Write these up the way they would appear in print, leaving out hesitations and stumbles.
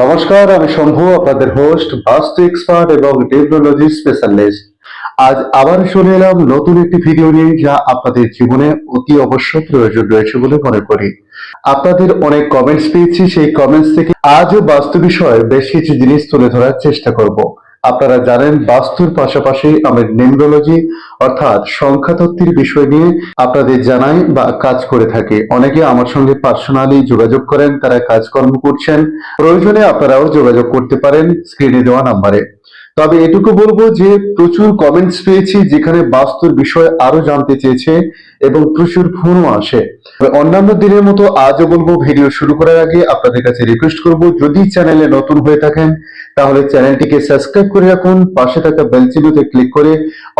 নমস্কার, আমি শম্ভু, আপনাদের হোস্ট, বাস্তু এক্সপার্ট এবং টেকনোলজি স্পেশালিস্ট। আজ আবার চলে এলাম নতুন একটি ভিডিও নিয়ে, যা আপনাদের জীবনে অতি অবশ্য প্রয়োজন রয়েছে বলে মনে করি। আপনাদের অনেক কমেন্টস পেয়েছি, সেই কমেন্টস থেকে আজও বাস্তু বিষয়ে বেশ কিছু জিনিস তুলে ধরার চেষ্টা করব। আপনারা জানেন, বাস্তুর পাশাপাশি আমি নিউমরোলজি অর্থাৎ সংখ্যাতত্ত্বের বিষয় নিয়ে আপনাদের জানাই বা কাজ করে থাকি। অনেকে আমার সঙ্গে পার্সোনালি যোগাযোগ করেন, তারা কাজকর্ম করছেন। প্রয়োজনে আপনারাও যোগাযোগ করতে পারেন স্ক্রিনে দেওয়া নাম্বারে। তবে এটুকু বলবো যে প্রচুর কমেন্টস পেয়েছি যেখানে বাস্তুর বিষয় আরো জানতে চেয়েছে এবং প্রচুর ফোনও আসে। তবে অন্যান্য দিনের মতো আজও বলবো, ভিডিও শুরু করার আগে আপনাদের কাছে রিকোয়েস্ট করব, যদি চ্যানেলে নতুন হয়ে থাকেন তাহলে চ্যানেলটিকে সাবস্ক্রাইব করে রাখুন, পাশে থাকা বেল চিহ্নতে ক্লিক করে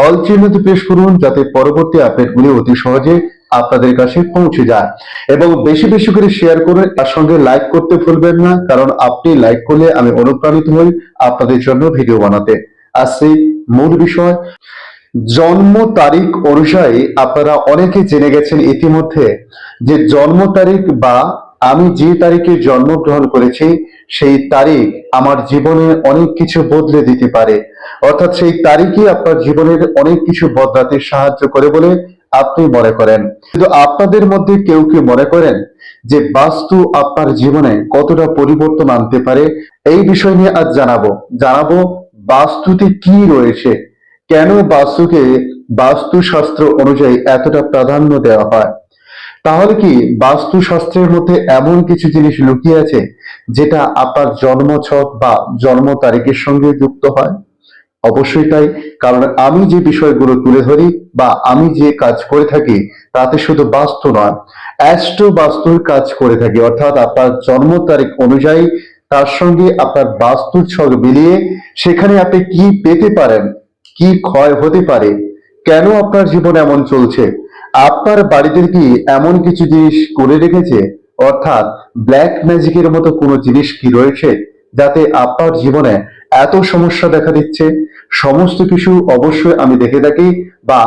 অল চিহ্নতে প্রেস করুন, যাতে পরবর্তী আপডেটগুলি অতি সহজে আপনাদের কাছে পৌঁছে যায়। এবং বেশি বেশি করে শেয়ার করুন, তার সঙ্গে লাইক করতে ভুলবেন না, কারণ আপনি লাইক করলে আমি অনুপ্রাণিত হই আপনাদের জন্য ভিডিও বানাতে। আসছে মূল বিষয়। জন্ম তারিখ অনুযায়ী আপনারা অনেকে জেনে গেছেন ইতিমধ্যে যে জন্ম তারিখ বা আমি যে তারিখে জন্মগ্রহণ করেছি সেই তারিখ আমার জীবনে অনেক কিছু বদলে দিতে পারে। অর্থাৎ সেই তারিখই আপনার জীবনের অনেক কিছু বদলাতে সাহায্য করে বলে আপনি মনে করেন। কিন্তু আপনাদের মধ্যে কেউ কেউ মনে করেন যে বাস্তু আপনার জীবনে কতটা পরিবর্তন আনতে পারে। এই বিষয় নিয়ে আজ জানাবো বাস্তুতে কি রয়েছে, কেন বাস্তুকে বাস্তুশাস্ত্র অনুযায়ী এতটা প্রাধান্য দেওয়া হয়। তাহলে কি বাস্তুশাস্ত্রের মধ্যে এমন কিছু জিনিস লুকিয়ে আছে যেটা আপনার জন্মছক বা জন্ম তারিখের সঙ্গে যুক্ত হয়? অবশ্যই তাই, কারণ আমি যে বিষয়গুলো তুলে ধরি বা আমি যে কাজ করে থাকি তাতে শুধু বাস্তু নয়, অ্যাস্ট্রো বাস্তুর কাজ করে থাকি। অর্থাৎ আপনার জন্ম তারিখ অনুযায়ী তার সঙ্গে আপনার বাস্তুর ছক মিলিয়ে সেখানে আপনি কি পেতে পারেন, কি ক্ষয় হতে পারে, কেন আপনার জীবন এমন চলছে, আপনার বাড়িতে কি এমন কিছু জিনিস করে রেখেছে, অর্থাৎ ব্ল্যাক ম্যাজিকের মতো কোনো জিনিস কি রয়েছে যাতে আপনার জীবনে এত সমস্যা দেখা দিচ্ছে। সমস্ত কিছু অবশ্যই আমি দেখে থাকি বা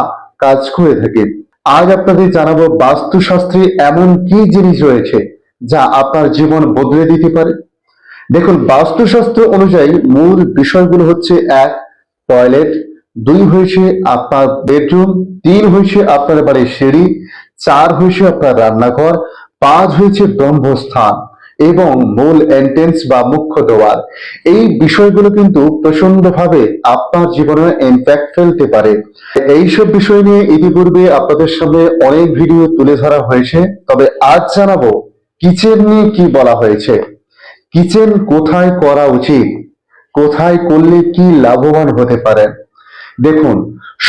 কাজ করে থাকি। আজ আপনাদের জানাবো বাস্তুশাস্ত্রে এমন কি জিনিস রয়েছে যা আপনার জীবন বদলে দিতে পারে। দেখুন, বাস্তুশাস্ত্র অনুযায়ী মূল বিষয়গুলো হচ্ছে: এক, টয়লেট; দুই হয়েছে আপনার বেডরুম; তিন হয়েছে আপনার বাড়ির সিঁড়ি; চার হয়েছে আপনার রান্নাঘর; পাঁচ হয়েছে ব্রহ্মস্থান এবং মূল এন্ট্রেন্স বা মুখ্য দ্বার। এই বিষয়গুলো কিন্তু প্রচন্ড ভাবে আপনার জীবনে ইম্প্যাক্ট ফেলতে পারে। এইসব বিষয় নিয়ে ইতিপূর্বে আপনাদের সামনে অনেক ভিডিও তুলে ধরা হয়েছে, তবে আজ জানাবো কিচেন নিয়ে কি বলা হয়েছে, কিচেন কোথায় করা উচিত, কোথায় করলে কি লাভবান হতে পারেন। দেখুন,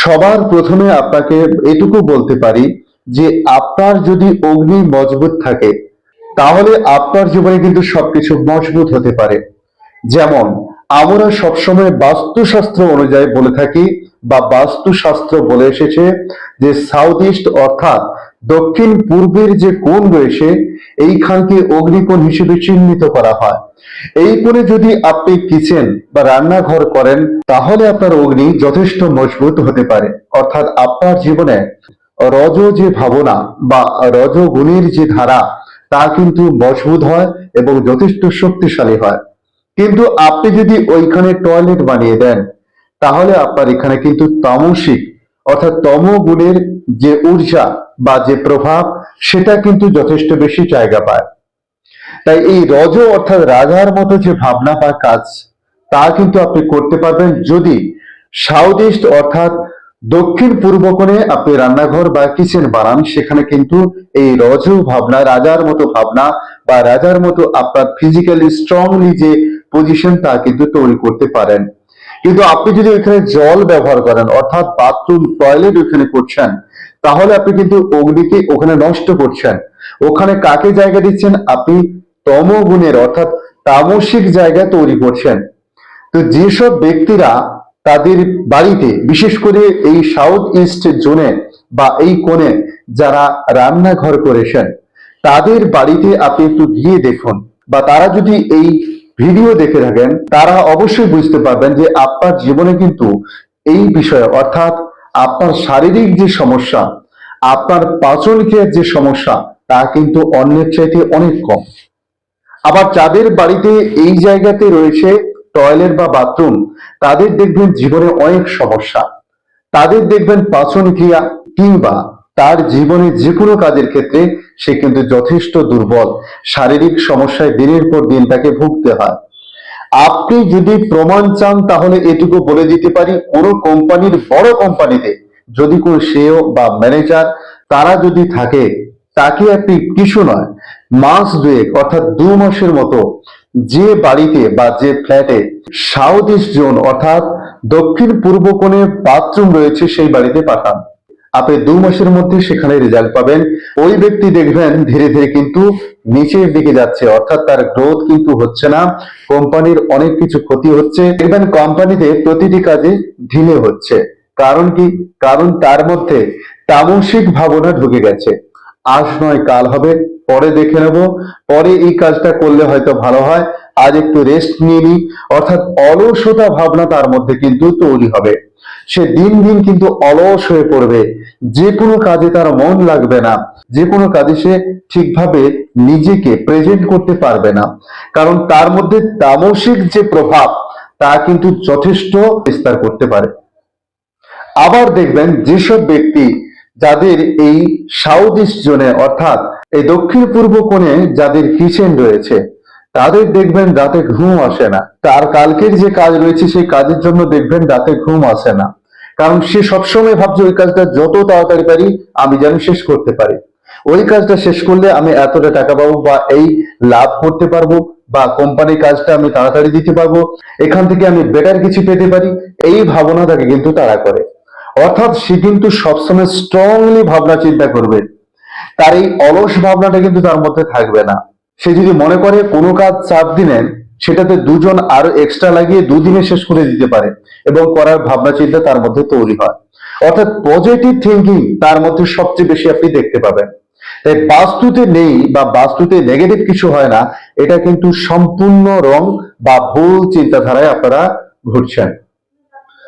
সবার প্রথমে আপনাকে এটুকু বলতে পারি যে আপনার যদি অগ্নি মজবুত থাকে তাহলে আপনার জীবনে কিন্তু সবকিছু মজবুত হতে পারে। যেমন আমরা সবসময় বাস্তুশাস্ত্র অনুযায়ী বলে থাকি বা বাস্তুশাস্ত্র বলে এসেছে যে সাউথ ইস্ট অর্থাৎ দক্ষিণ পূর্বের যে কোণ রয়েছে এইখানকে অগ্নিকোণ হিসেবে চিহ্নিত করা হয়। এই কোণে যদি আপনি কিচেন বা রান্নাঘর করেন তাহলে আপনার অগ্নি যথেষ্ট মজবুত হতে পারে। অর্থাৎ আপনার জীবনে রজ যে ভাবনা বা রজগুণের যে ধারা তা কিন্তু মজবুত হয় এবং যথেষ্ট শক্তিশালী হয়। কিন্তু আপনি যদি ওইখানে টয়লেট বানিয়ে দেন তাহলে আপনার এখানে কিন্তু তামসিক অর্থাৎ তমগুণের যে ঊর্জা বা যে প্রভাব সেটা কিন্তু যথেষ্ট বেশি জায়গা পায়। তাই এই রজ অর্থাৎ রাজার মতো যে ভাবনা বা কাজ তা কিন্তু আপনি করতে পারবেন যদি সাউথ ইস্ট অর্থাৎ দক্ষিণ পূর্ব কোণে আপনি রান্নাঘর বা কিচেন বানান। সেখানে কিন্তু এই রজ ভাবনা, রাজার মতো ভাবনা বা রাজার মতো আপনার ফিজিক্যালি স্ট্রংলি যে পজিশন তা কিন্তু তৈরি করতে পারেন। কিন্তু আপনি যদি ওইখানে জল ব্যবহার করেন অর্থাৎ বাথরুম টয়লেট ওইখানে করছেন তাহলে আপনি কিন্তু অগ্নিকে ওখানে নষ্ট করছেন। ওখানে কাকে জায়গা দিচ্ছেন? আপনি তমগুণের অর্থাৎ তামসিক জায়গা তৈরি করছেন। তো যেসব ব্যক্তিরা তাদের বাড়িতে বিশেষ করে এই সাউথ ইস্ট জোনে বা এই কোণে যারা রান্নাঘর করেছেন তাদের বাড়িতে আপনি একটু গিয়ে দেখুন, বা তারা যদি এই ভিডিও দেখে থাকেন তারা অবশ্যই বুঝতে পারবেন যে আপনার জীবনে কিন্তু এই বিষয়ে অর্থাৎ আপনার শারীরিক যে সমস্যা, আপনার পাচন ক্রিয়ার যে সমস্যা তা কিন্তু অন্যের চাইতে অনেক কম। আবার যাদের বাড়িতে এই জায়গাতে রয়েছে টয়লেট বা বাথরুম, তাদের দেখবেন জীবনে অনেক সমস্যা। তাদের দেখবেন পাচন ক্রিয়া কিংবা তার জীবনে যে কোনো কাজের ক্ষেত্রে সে কিন্তু যথেষ্ট দুর্বল। শারীরিক সমস্যায় দিনের পর দিন তাকে ভুগতে হয়। আপনি যদি প্রমাণ চান তাহলে এটুকু বলে দিতে পারি, কোনো কোম্পানির বড় কোম্পানিতে যদি কোনো সিইও বা ম্যানেজার তারা যদি থাকে, তাকে আপনি কিছু নয়, মাস দুয়েক অর্থাৎ 2 মাসের মতো যে বাড়িতে বা যে ফ্ল্যাটে সাউথ ইস্ট জোন অর্থাৎ দক্ষিণ পূর্ব কোণে বাথরুম রয়েছে সেই বাড়িতে পাঠান। আপনি 2 মাসের মধ্যে সেখানে রেজাল্ট পাবেন। ওই ব্যক্তি দেখবেন ধীরে ধীরে কিন্তু নিচের দিকে যাচ্ছে, অর্থাৎ তার গ্রোথ কিন্তু হচ্ছে না, কোম্পানির অনেক কিছু ক্ষতি হচ্ছে, দেখবেন কোম্পানিতে প্রতিটি কাজে ঢিলে হচ্ছে। কারণ কি? কারণ তার মধ্যে তামসিক ভাবনা ঢুকে গেছে। আজ নয় কাল হবে, পরে দেখে নেব, পরে এই কাজটা করলে হয়তো ভালো হয়, আজ একটু রেস্ট নিয়ে নিই, অর্থাৎ অলসতা ভাবনা তার মধ্যে কিন্তু তৈরি হবে। সে দিন দিন কিন্তু অলস হয়ে পড়বে, যে কোনো কাজে তার মন লাগবে না, যে কোনো কাজে সে ঠিকভাবে নিজেকে প্রেজেন্ট করতে পারবে না, কারণ তার মধ্যে তামসিক যে প্রভাব তা কিন্তু যথেষ্ট বিস্তার করতে পারে। আবার দেখবেন যেসব ব্যক্তি যাদের এই সাউথ ইস্ট জোনে অর্থাৎ এই দক্ষিণ পূর্ব কোণে যাদের কিচেন রয়েছে, তাদের দেখবেন রাতে ঘুম আসে না। তার কালকের যে কাজ রয়েছে সেই কাজের জন্য দেখবেন রাতে ঘুম আসে না, কারণ সে সবসময় ভাবছে ওই কাজটা যত তাড়াতাড়ি পারি আমি যেন শেষ করতে পারি, ওই কাজটা শেষ করলে আমি এতটা টাকা পাবো বা এই লাভ করতে পারবো, বা কোম্পানির কাজটা আমি তাড়াতাড়ি দিতে পারবো, এখান থেকে আমি বেটার কিছু পেতে পারি। এই ভাবনা তাকে কিন্তু তাড়া করে, অর্থাৎ সে কিন্তু সবসময় স্ট্রংলি ভাবনা চিন্তা করবে। তার এই অলস ভাবনাটা কিন্তু তার মধ্যে থাকবে না। সে যদি মনে করে কোনো কাজ 4 দিনের, সেটাতে দুজন আরো এক্সট্রা লাগিয়ে 2 দিনে শেষ করে দিতে পারে এবং করার ভাবনা চিন্তা তার মধ্যে তৈরি হয়। অর্থাৎ পজিটিভ থিঙ্কিং তার মধ্যে সবচেয়ে বেশি আপনি দেখতে পাবেন। তাই বাস্তুতে নেই বা বাস্তুতে নেগেটিভ কিছু হয় না, এটা কিন্তু সম্পূর্ণ রং বা ভুল চিন্তাধারায় আপনারা ঘুরছেন।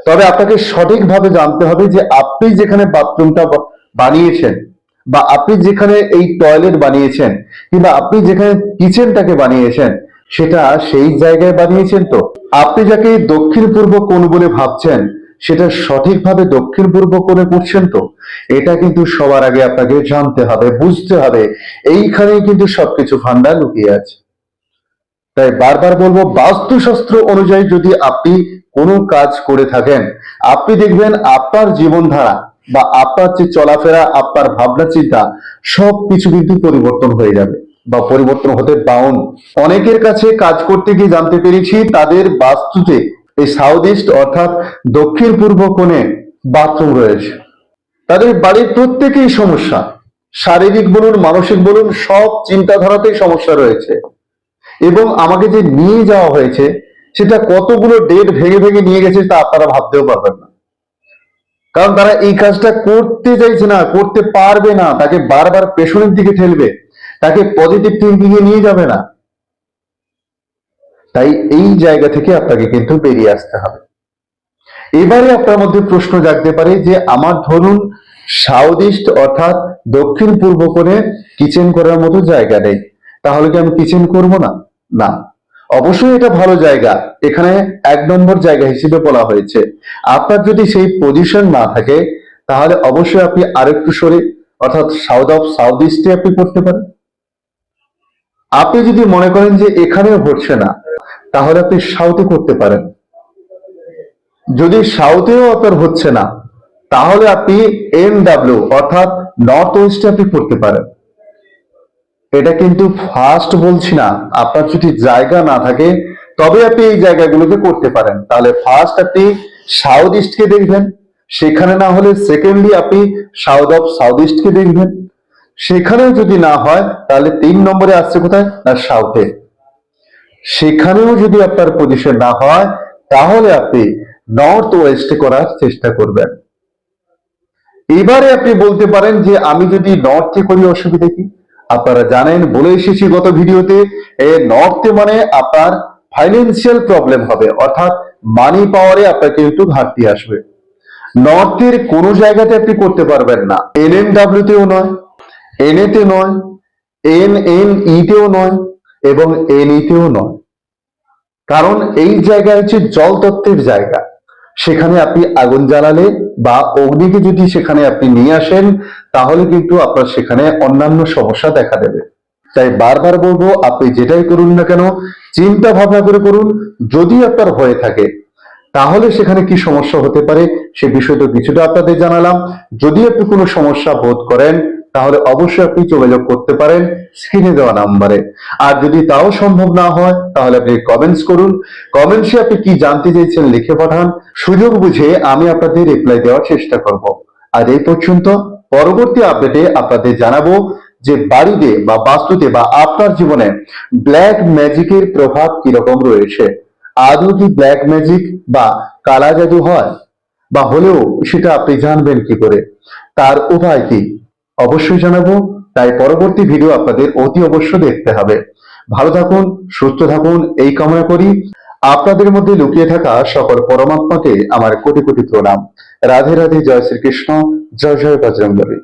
তবে আপনাকে সঠিকভাবে জানতে হবে যে আপনি যেখানে বাথরুমটা বানিয়েছেন বা আপনি যেখানে এই টয়লেট বানিয়েছেন কিংবা আপনি যেখানে কিচেনটাকে বানিয়েছেন, সেটা সেই জায়গায় বানিয়েছেন তো? আপনি যাকে দক্ষিণ পূর্ব কোণ বলে ভাবছেন সেটা সঠিকভাবে দক্ষিণ পূর্ব কোণে করছেন তো? এটা কিন্তু সবার আগে আপনাকে জানতে হবে, বুঝতে হবে। এইখানেই কিন্তু সবকিছু ভান্ডার লুকিয়ে আছে। তাই বারবার বলবো, বাস্তুশাস্ত্র অনুযায়ী যদি আপনি কোনো কাজ করে থাকেন, আপনি দেখবেন আপনার জীবনধারা বা আপনার যে চলাফেরা, আপনার ভাবনা চিন্তা সবকিছু কিন্তু পরিবর্তন হয়ে যাবে বা পরিবর্তন হতে বাউন্ড। অনেকের কাছে কাজ করতে গিয়ে জানতে পেরেছি তাদের বাস্তুতে এই সাউথ ইস্ট অর্থাৎ দক্ষিণ পূর্ব কোণে বাথরুম রয়েছে। তাদের বাড়ির প্রত্যেকেই সমস্যা, শারীরিক বলুন মানসিক বলুন, সব চিন্তাধারাতেই সমস্যা রয়েছে। এবং আমাকে যে নিয়ে যাওয়া হয়েছে সেটা কতগুলো ডেট ভেঙে ভেঙে নিয়ে গেছে তা আপনারা ভাবতেও পারবেন না, কারণ তারা এই কাজটা করতে চাইছে না, করতে পারবে না, তাকে বারবার পেছনের দিকে ঠেলবে, তাকে পজিটিভ থিঙ্কিং এ নিয়ে যাবে না। তাই এই জায়গা থেকে আপনাকে কিন্তু বেরিয়ে আসতে হবে। এবারে আপনার মধ্যে প্রশ্ন জাগতে পারে যে আমার ধরুন সাউথ ইস্ট অর্থাৎ দক্ষিণ পূর্ব কোণে কিচেন করার মতো জায়গা নেই, তাহলে কি আমি কিচেন করব না? না, অবশ্যই এটা ভালো জায়গা, এখানে 1 নম্বর জায়গা হিসেবে বলা হয়েছে। আপনার যদি সেই পজিশন না থাকে তাহলে অবশ্যই আপনি আরেকটু সরে অর্থাৎ সাউথ ইস্টে আপনি করতে পারেন। আপনি যদি মনে করেন যে এখানেও হচ্ছে না, তাহলে আপনি সাউথে করতে পারেন। যদি সাউথেও আপনার হচ্ছে না, তাহলে আপনি NW অর্থাৎ নর্থ ওয়েস্টে আপনি করতে পারেন। এটা কিন্তু ফার্স্ট বলছি না, আপনার যদি জায়গা না থাকে তবে আপনি এই জায়গাগুলোকে করতে পারেন। তাহলে ফার্স্ট আপনি সাউথ ইস্টকে দেখবেন, সেখানে না হলে সেকেন্ডলি আপনি সাউথ ইস্টকে দেখবেন, সেখানেও যদি না হয় তাহলে 3 নম্বরে আসছে কোথায় না সাউথে, সেখানেও যদি আপনার পজিশন না হয় তাহলে আপনি নর্থ ওয়েস্টে করার চেষ্টা করবেন। এবারে আপনি বলতে পারেন যে আমি যদি নর্থে করি অসুবিধা কি? আপনারা জানেন, বলে এসেছি গত ভিডিওতে, নর্থে মানে আপনার ফাইন্যান্সিয়াল প্রবলেম হবে, অর্থাৎ মানি পাওয়ারে আপনার কিন্তু ঘাটতি আসবে। নর্থের কোনো জায়গাতে আপনি করতে পারবেন না, NNW তেও নয়, NA তে নয়, NNE তেও নয়, এবং এমনিতেও নয়। কারণ এই জায়গা হচ্ছে জল তত্ত্বের জায়গা। সেখানে আপনি আগুন জ্বালালে বা অগ্নিকে যদি সেখানে আপনি নিয়ে আসেন, তাহলে কিন্তু আপনার সেখানে অন্যান্য সমস্যা দেখা দেবে। তাই বারবার বলবো, আপনি যেটাই করুন না কেন চিন্তা ভাবনা করে করুন। যদি আপনার হয়ে থাকে তাহলে সেখানে কি সমস্যা হতে পারে সে বিষয়টা কিছুটা আপনাদের জানালাম। যদি আপনি কোনো সমস্যা বোধ করেন তাহলে অবশ্যই আপনি যোগাযোগ করতে পারেন স্ক্রিনে দেওয়া নাম্বারে। আর যদি তাও সম্ভব না হয় তাহলে আপনি কমেন্টস করুন। কমেন্টসে আপনি কি জানতে চাইছেন লিখে পাঠান। সুযোগ বুঝে আমি আপনাদের রিপ্লাই দেওয়ার চেষ্টা করব। আর এই পর্যন্ত, পরবর্তী আপডেটে আপনাদের জানাবো যে বাড়িতে বা বাস্তুতে বা আপনার জীবনে ব্ল্যাক ম্যাজিকের প্রভাব কিরকম রয়েছে। আদৌ কি ব্ল্যাক ম্যাজিক বা কালা জাদু হয়, বা হলেও সেটা আপনি জানবেন কি করে, তার উপায় কি অবশ্যই জানাবো। তাই পরবর্তী ভিডিও আপনাদের অতি অবশ্য দেখতে হবে। ভালো থাকুন, সুস্থ থাকুন এই কামনা করি। আপনাদের মধ্যে লুকিয়ে থাকা সকল পরমাত্মাকে আমার কোটি কোটি প্রণাম। রাধে রাধে, জয় শ্রীকৃষ্ণ, জয় জয় বজরংবলী।